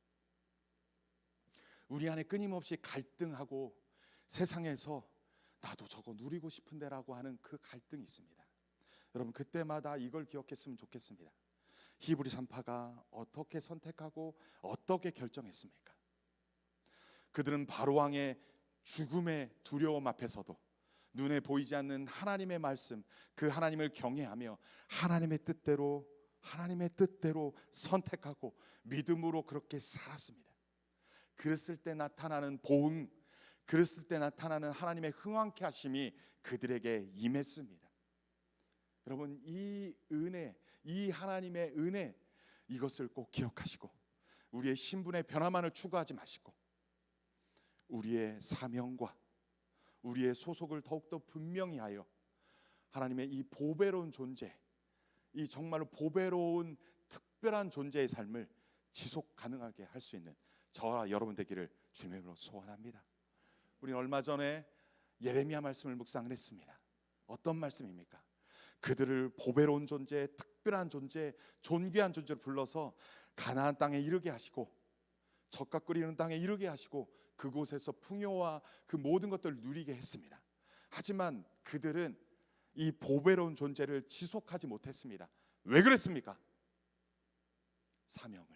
우리 안에 끊임없이 갈등하고 세상에서 나도 저거 누리고 싶은데라고 하는 그 갈등이 있습니다. 여러분, 그때마다 이걸 기억했으면 좋겠습니다. 히브리 산파가 어떻게 선택하고 어떻게 결정했습니까? 그들은 바로왕의 죽음의 두려움 앞에서도 눈에 보이지 않는 하나님의 말씀, 그 하나님을 경외하며 하나님의 뜻대로 선택하고 믿음으로 그렇게 살았습니다. 그랬을 때 나타나는 보응, 그랬을 때 나타나는 하나님의 흥왕케 하심이 그들에게 임했습니다. 여러분, 이 은혜, 이 하나님의 은혜, 이것을 꼭 기억하시고 우리의 신분의 변화만을 추구하지 마시고 우리의 사명과 우리의 소속을 더욱더 분명히 하여 하나님의 이 보배로운 존재, 이 정말로 보배로운 특별한 존재의 삶을 지속 가능하게 할 수 있는 저와 여러분 되기를 주님으로 소원합니다. 우리는 얼마 전에 예레미야 말씀을 묵상을 했습니다. 어떤 말씀입니까? 그들을 보배로운 존재, 특별한 존재, 존귀한 존재로 불러서 가나안 땅에 이르게 하시고 젖과 끓이는 땅에 이르게 하시고 그곳에서 풍요와 그 모든 것들을 누리게 했습니다. 하지만 그들은 이 보배로운 존재를 지속하지 못했습니다. 왜 그랬습니까? 사명을,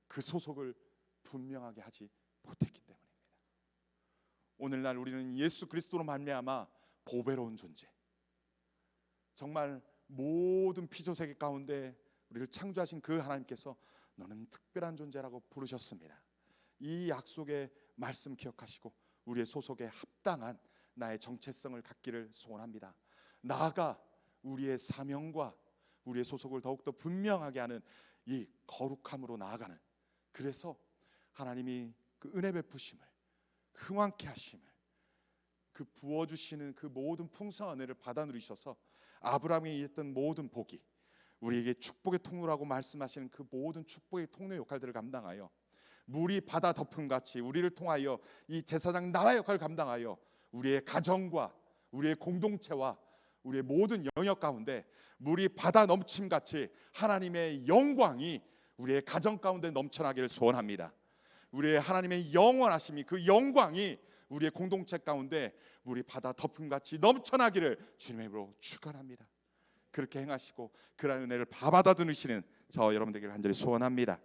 그 소속을 분명하게 하지 못했기 때문입니다. 오늘날 우리는 예수 그리스도로 말미암아 보배로운 존재, 정말 모든 피조세계 가운데 우리를 창조하신 그 하나님께서 너는 특별한 존재라고 부르셨습니다. 이 약속의 말씀 기억하시고 우리의 소속에 합당한 나의 정체성을 갖기를 소원합니다. 나아가 우리의 사명과 우리의 소속을 더욱더 분명하게 하는 이 거룩함으로 나아가는, 그래서 하나님이 그 은혜 베푸심을, 흥왕케 하심을, 그 부어주시는 그 모든 풍성한 은혜를 받아 누리셔서 아브라함이 했던 모든 복이 우리에게 축복의 통로라고 말씀하시는 그 모든 축복의 통로 역할들을 감당하여 물이 바다 덮음같이 우리를 통하여 이 제사장 나라 역할을 감당하여 우리의 가정과 우리의 공동체와 우리의 모든 영역 가운데 물이 바다 넘침같이 하나님의 영광이 우리의 가정 가운데 넘쳐나기를 소원합니다. 우리의 하나님의 영원하심이, 그 영광이 우리의 공동체 가운데 물이 바다 덮음같이 넘쳐나기를 주님의 이름으로 축원합니다. 그렇게 행하시고 그러한 은혜를 받아 들으시는 저 여러분 되기를 간절히 소원합니다.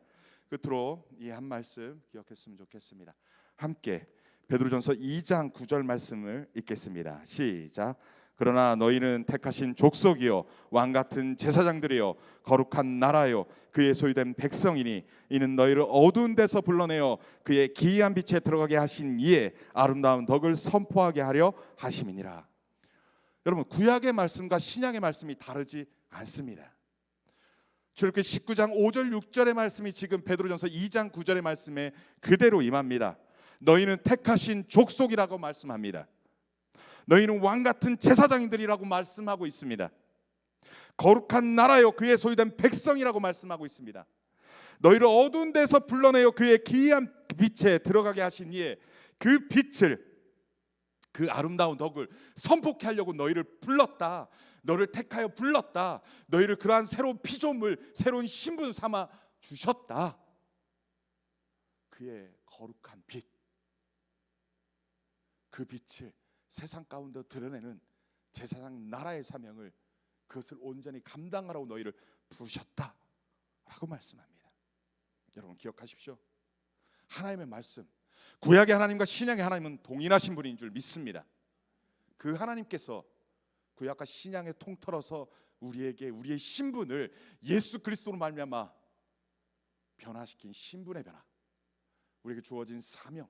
끝으로 이 한 말씀 기억했으면 좋겠습니다. 함께 베드로전서 2장 9절 말씀을 읽겠습니다. 시작. 그러나 너희는 택하신 족속이요 왕같은 제사장들이요 거룩한 나라요 그의 소유된 백성이니 이는 너희를 어두운 데서 불러내어 그의 기이한 빛에 들어가게 하신 이의 아름다운 덕을 선포하게 하려 하심이니라. 여러분, 구약의 말씀과 신약의 말씀이 다르지 않습니다. 출애굽기 19장 5절 6절의 말씀이 지금 베드로전서 2장 9절의 말씀에 그대로 임합니다. 너희는 택하신 족속이라고 말씀합니다. 너희는 왕같은 제사장들이라고 말씀하고 있습니다. 거룩한 나라요 그의 소유된 백성이라고 말씀하고 있습니다. 너희를 어두운 데서 불러내어 그의 기이한 빛에 들어가게 하신 이에 그 빛을, 그 아름다운 덕을 선포케 하려고 너희를 불렀다. 너를 택하여 불렀다. 너희를 그러한 새로운 피조물, 새로운 신분 삼아 주셨다. 그의 거룩한 빛, 그 빛을 세상 가운데 드러내는 제사장 나라의 사명을, 그것을 온전히 감당하라고 너희를 부르셨다라고 말씀합니다. 여러분 기억하십시오. 하나님의 말씀, 구약의 하나님과 신약의 하나님은 동일하신 분인 줄 믿습니다. 그 하나님께서 구약과 신약에 통틀어서 우리에게 우리의 신분을 예수 그리스도로 말미암아 변화시킨 신분의 변화, 우리에게 주어진 사명,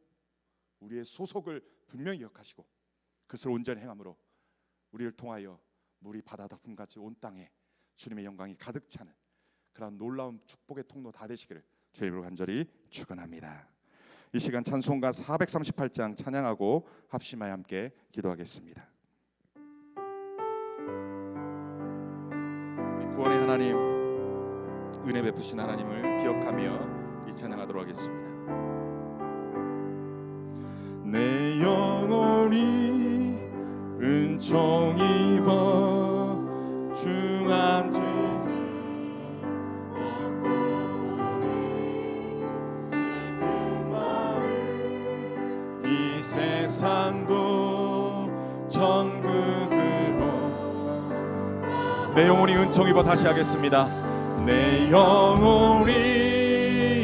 우리의 소속을 분명히 기억하시고 그것을 온전히 행함으로 우리를 통하여 물이 바다 덮음같이 온 땅에 주님의 영광이 가득 차는 그런 놀라운 축복의 통로 다 되시기를 주님으로 간절히 축원합니다. 이 시간 찬송가 438장 찬양하고 합심하여 함께 기도하겠습니다. 우리 구원의 하나님, 은혜 베푸신 하나님을 기억하며 이 찬양하도록 하겠습니다. 내 영혼이 은총 입어 주 안에 얻고 보니 슬픈 마음 이 세상도 천국으로. 내 영혼이 은총 입어, 다시 하겠습니다. 내 영혼이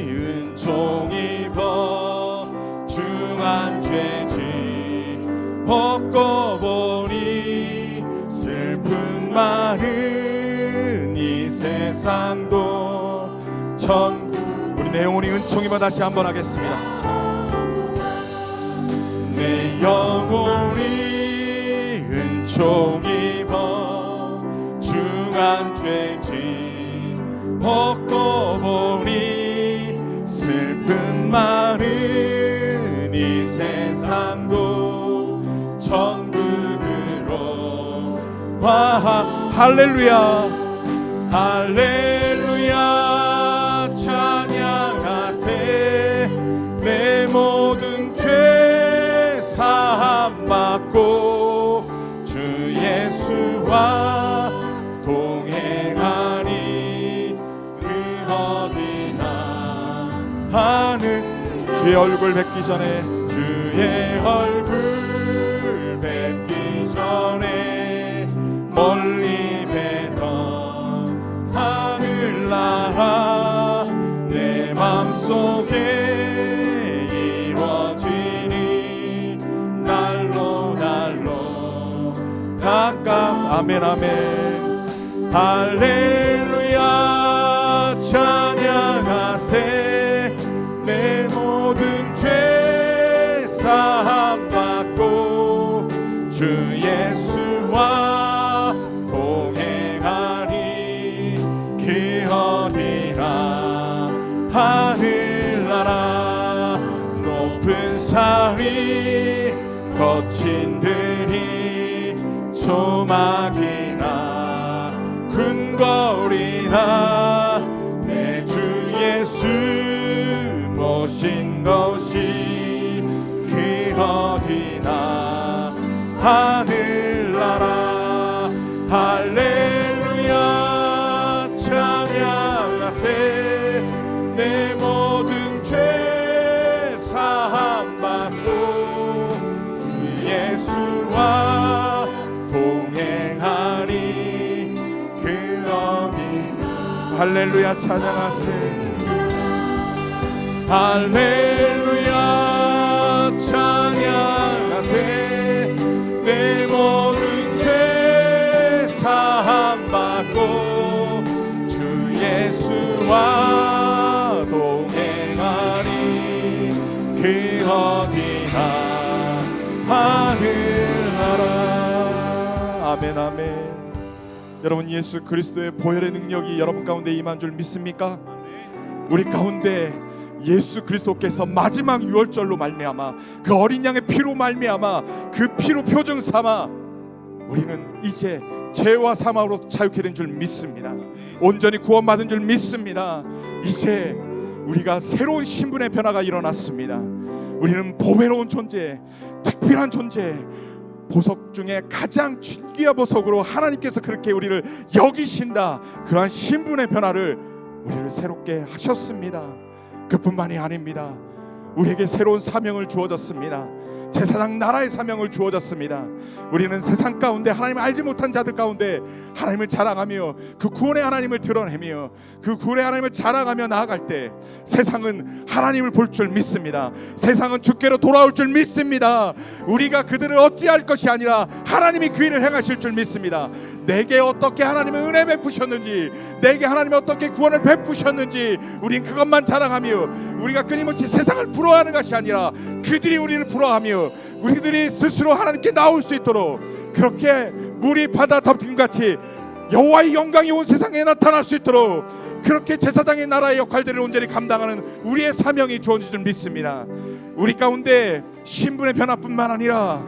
은총 입어 주 안 죄지 벗고 보니 슬픈 많은 이 세상도 천국. 우리 내 영혼이 은총 입어 다시 한번 하겠습니다. 내 영혼이 은총 입어 중한 죄지 벗고 보니 슬픈 많은 이 세상도 천국으로. 할렐루야 할렐루야 찬양하세. 내 모든 죄 사함 받고 주 예수와 동행하니 그 어디나 하늘. 주의 얼굴 뵙기 전에, 주의 얼굴 뵙기 전에 멀리 뵈던 하늘나라 내 맘속에 아멘 아멘. 할렐루야 찬양하세. 내 모든 죄 사함 받고 주 예수와 동행하리. 그 어디나 하늘나라 높은 산이 거친 들이 조막이나 궁궐이나 내 주 예수 모신 것이 그 어디나 하늘나라. 할렐루야 찬양하세. 내 모든 죄 사함 받고 주 예수와 동행하리. 그 어디나. 할렐루야 찬양하세. 할렐루야 찬양하세. 내 모든 죄 사함 받고 주 예수와 동행하리. 그 어디나 하늘나라. 아멘 아멘. 여러분 예수 그리스도의 보혈의 능력이 여러분 가운데 임한 줄 믿습니까? 우리 가운데 예수 그리스도께서 마지막 유월절로 말미암아 그 어린 양의 피로 말미암아 그 피로 표정 삼아 우리는 이제 죄와 사망으로 자유케 된 줄 믿습니다. 온전히 구원받은 줄 믿습니다. 이제 우리가 새로운 신분의 변화가 일어났습니다. 우리는 보배로운 존재, 특별한 존재, 보석 중에 가장 진귀한 보석으로 하나님께서 그렇게 우리를 여기신다. 그러한 신분의 변화를 우리를 새롭게 하셨습니다. 그뿐만이 아닙니다. 우리에게 새로운 사명을 주어졌습니다. 제사장 나라의 사명을 주어졌습니다. 우리는 세상 가운데 하나님을 알지 못한 자들 가운데 하나님을 자랑하며 그 구원의 하나님을 드러내며 그 구원의 하나님을 자랑하며 나아갈 때 세상은 하나님을 볼 줄 믿습니다. 세상은 주께로 돌아올 줄 믿습니다. 우리가 그들을 어찌할 것이 아니라 하나님이 그 일을 행하실 줄 믿습니다. 내게 어떻게 하나님은 은혜 베푸셨는지, 내게 하나님이 어떻게 구원을 베푸셨는지 우린 그것만 자랑하며 우리가 끊임없이 세상을 부러워하는 것이 아니라 그들이 우리를 부러워하며 우리들이 스스로 하나님께 나올 수 있도록 그렇게 물이 바다 덮인 같이 여호와의 영광이 온 세상에 나타날 수 있도록 그렇게 제사장의 나라의 역할들을 온전히 감당하는 우리의 사명이 주어진 줄 믿습니다. 우리 가운데 신분의 변화뿐만 아니라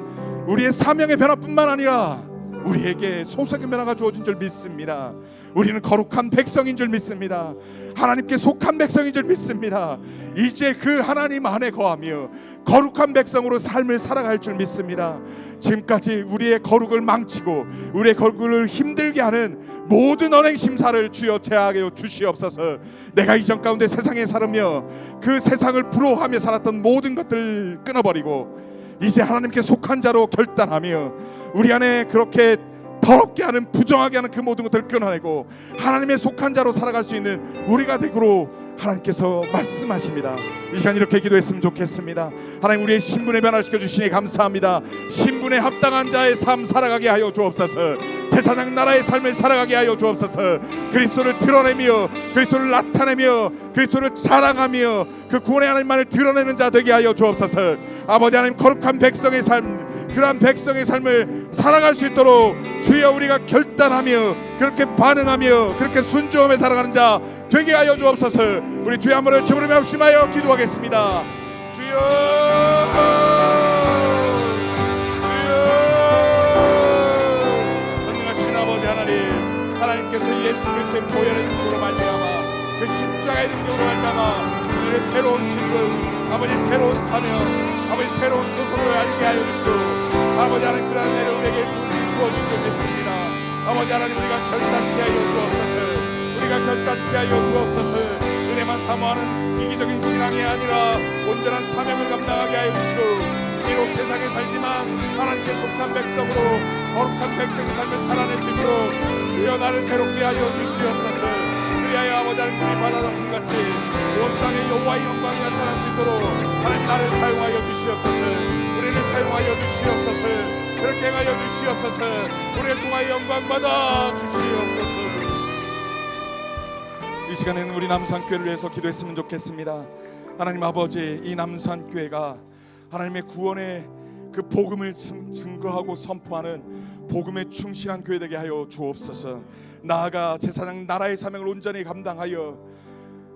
우리의 사명의 변화뿐만 아니라 우리에게 소속의 변화가 주어진 줄 믿습니다. 우리는 거룩한 백성인 줄 믿습니다. 하나님께 속한 백성인 줄 믿습니다. 이제 그 하나님 안에 거하며 거룩한 백성으로 삶을 살아갈 줄 믿습니다. 지금까지 우리의 거룩을 망치고 우리의 거룩을 힘들게 하는 모든 언행 심사를 주여 제하여 주시옵소서. 내가 이전 가운데 세상에 살으며 그 세상을 부러워하며 살았던 모든 것들을 끊어버리고 이제 하나님께 속한 자로 결단하며 우리 안에 그렇게 더럽게 하는 부정하게 하는 그 모든 것들을 끊어내고 하나님의 속한 자로 살아갈 수 있는 우리가 되기로 하나님께서 말씀하십니다. 이 시간 이렇게 기도했으면 좋겠습니다. 하나님 우리의 신분의 변화를 시켜주시니 감사합니다. 신분에 합당한 자의 삶 살아가게 하여 주옵소서. 제사장 나라의 삶을 살아가게 하여 주옵소서. 그리스도를 드러내며 그리스도를 나타내며 그리스도를 자랑하며 그 구원의 하나님만을 드러내는 자 되게 하여 주옵소서. 아버지 하나님 거룩한 백성의 삶, 그러한 백성의 삶을 살아갈 수 있도록 주여 우리가 결단하며 그렇게 반응하며 그렇게 순종하며 살아가는 자 되게 하여 주옵소서. 우리 주의 한 번을 주부르며 합심하여 기도하겠습니다. 주여, 주여, 전능하신 아버지 하나님, 하나님께서 예수 그리스도의 보혈의 능력으로 말미암아 그 십자가의 능력으로 말미암아 우리의 새로운 신분, 아버지 새로운 사명, 아버지 새로운 소속을 알게 하여 주시고 아버지 하나님 그런 은혜를 우리에게 주어진 줄 믿습니다. 아버지 하나님 우리가 결단케 하여 주옵소서. 우리가 결단케 하여 주옵소서. 은혜만 사모하는 이기적인 신앙이 아니라 온전한 사명을 감당하게 하여 주시고 비록 세상에 살지만 하나님께 속한 백성으로 거룩한 백성의 삶을 살아낼 수 있도록 주여 나를 새롭게 하여 주시옵소서. 그리하여 아버지 하나님 우리 바다 덮음 같이 온 땅에 여호와의 영광이 나타날 수 있도록 하나님 나를 사용하여 주시옵소서. 우리를 사용하여 주시옵소서. 그렇게 행하여 주시옵소서. 우리를 통하여 영광 받아 주시옵소서. 이 시간에는 우리 남산교회를 위해서 기도했으면 좋겠습니다. 하나님 아버지, 이 남산교회가 하나님의 구원의 그 복음을 증거하고 선포하는 복음에 충실한 교회 되게 하여 주옵소서. 나아가 제사장 나라의 사명을 온전히 감당하여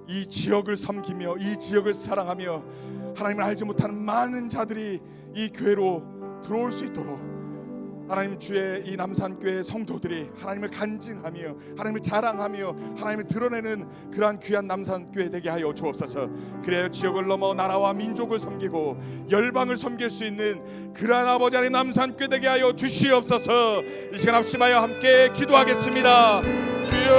이 지역을 섬기며 이 지역을 사랑하며 하나님을 알지 못하는 많은 자들이 이 교회로 들어올 수 있도록 하나님, 주의 이 남산교회 성도들이 하나님을 간증하며 하나님을 자랑하며 하나님을 드러내는 그러한 귀한 남산교회 되게 하여 주옵소서. 그래야 지역을 넘어 나라와 민족을 섬기고 열방을 섬길 수 있는 그러한 아버지 하나님 남산교회 되게 하여 주시옵소서. 이 시간 합심하여 함께 기도하겠습니다. 주여,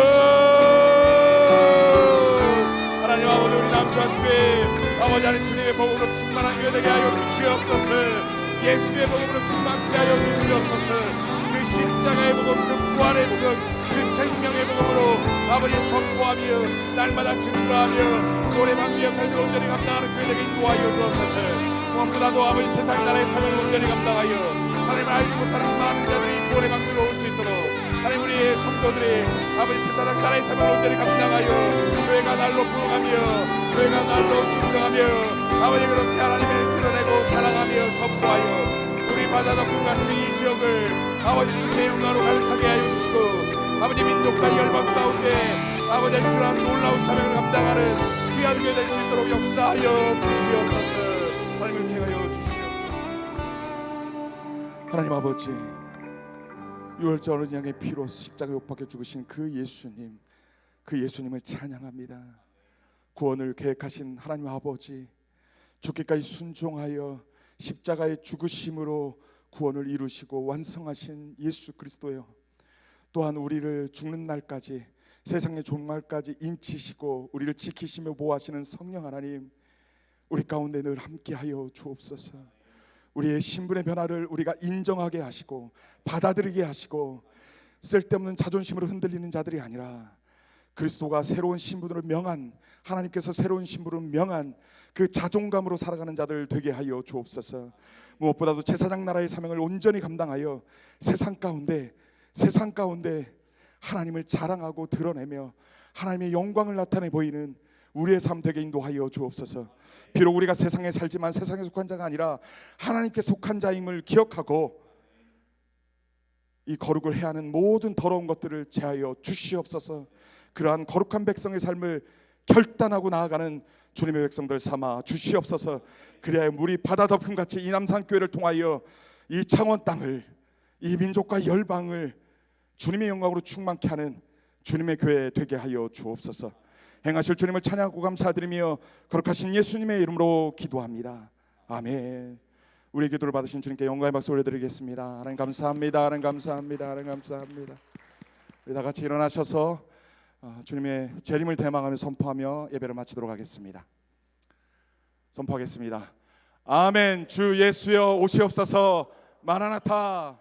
하나님 아버지, 우리 남산교회 아버지 하나님 주님의 복음으로 충만한 교회 되게 하여 주시옵소서. 예수의 복음으로 충만케 하여 주시옵소서. 그 십자가의 복음, 그 부활의 복음, 그 생명의 복음으로 아버지 선포하며 날마다 증거하며 노래방 역할들 온전히 감당하는 교회에게 인도하여 주옵소서. 무엇보다도 아버지 세상 나라의 사명을 온전히 감당하여 하나님을 알지 못하는 많은 자들이 구원의 강도로 올 수 있도록 하나님, 우리의 성도들이 아버지 세상 나라의 사명을 온전히 감당하여 교회가 날로 부흥하며 교회가 날로 순정하며 아버지 그렇게 하나님을 드러내고 사랑하며 선포하여 우리 바다 덮은 같은 이 지역을 아버지 주님의 영광으로 가득하게 하여 주시고 아버지 민족과 열방 가운데 아버지 그러한 놀라운 사명을 감당하는 귀한 교회 될 수 있도록 역사하여 주시옵소서. 하나님을 행하여 주시옵소서. 하나님 아버지, 유월절 어린양의 피로 십자가에 못 박혀 죽으신 그 예수님, 그 예수님을 찬양합니다. 구원을 계획하신 하나님 아버지, 죽기까지 순종하여 십자가의 죽으심으로 구원을 이루시고 완성하신 예수 그리스도여, 또한 우리를 죽는 날까지 세상의 종말까지 인치시고 우리를 지키시며 보호하시는 성령 하나님, 우리 가운데 늘 함께하여 주옵소서. 우리의 신분의 변화를 우리가 인정하게 하시고 받아들이게 하시고 쓸데없는 자존심으로 흔들리는 자들이 아니라 그리스도가 새로운 신분으로 명한, 하나님께서 새로운 신분으로 명한 그 자존감으로 살아가는 자들 되게 하여 주옵소서. 무엇보다도 제사장 나라의 사명을 온전히 감당하여 세상 가운데 하나님을 자랑하고 드러내며 하나님의 영광을 나타내 보이는 우리의 삶 되게 인도하여 주옵소서. 비록 우리가 세상에 살지만 세상에 속한 자가 아니라 하나님께 속한 자임을 기억하고 이 거룩을 해야 하는 모든 더러운 것들을 제하여 주시옵소서. 그러한 거룩한 백성의 삶을 결단하고 나아가는 주님의 백성들 삼아 주시옵소서. 그래야 물이 바다 덮음같이 이 남산교회를 통하여 이 창원 땅을, 이 민족과 열방을 주님의 영광으로 충만케 하는 주님의 교회 되게 하여 주옵소서. 행하실 주님을 찬양하고 감사드리며 거룩하신 예수님의 이름으로 기도합니다. 아멘. 우리의 기도를 받으신 주님께 영광의 박수 올려드리겠습니다. 하나님 감사합니다. 하나님 감사합니다. 하나님 감사합니다. 우리 다 같이 일어나셔서 주님의 재림을 대망하며 선포하며 예배를 마치도록 하겠습니다. 선포하겠습니다. 아멘. 주 예수여 오시옵소서. 마라나타.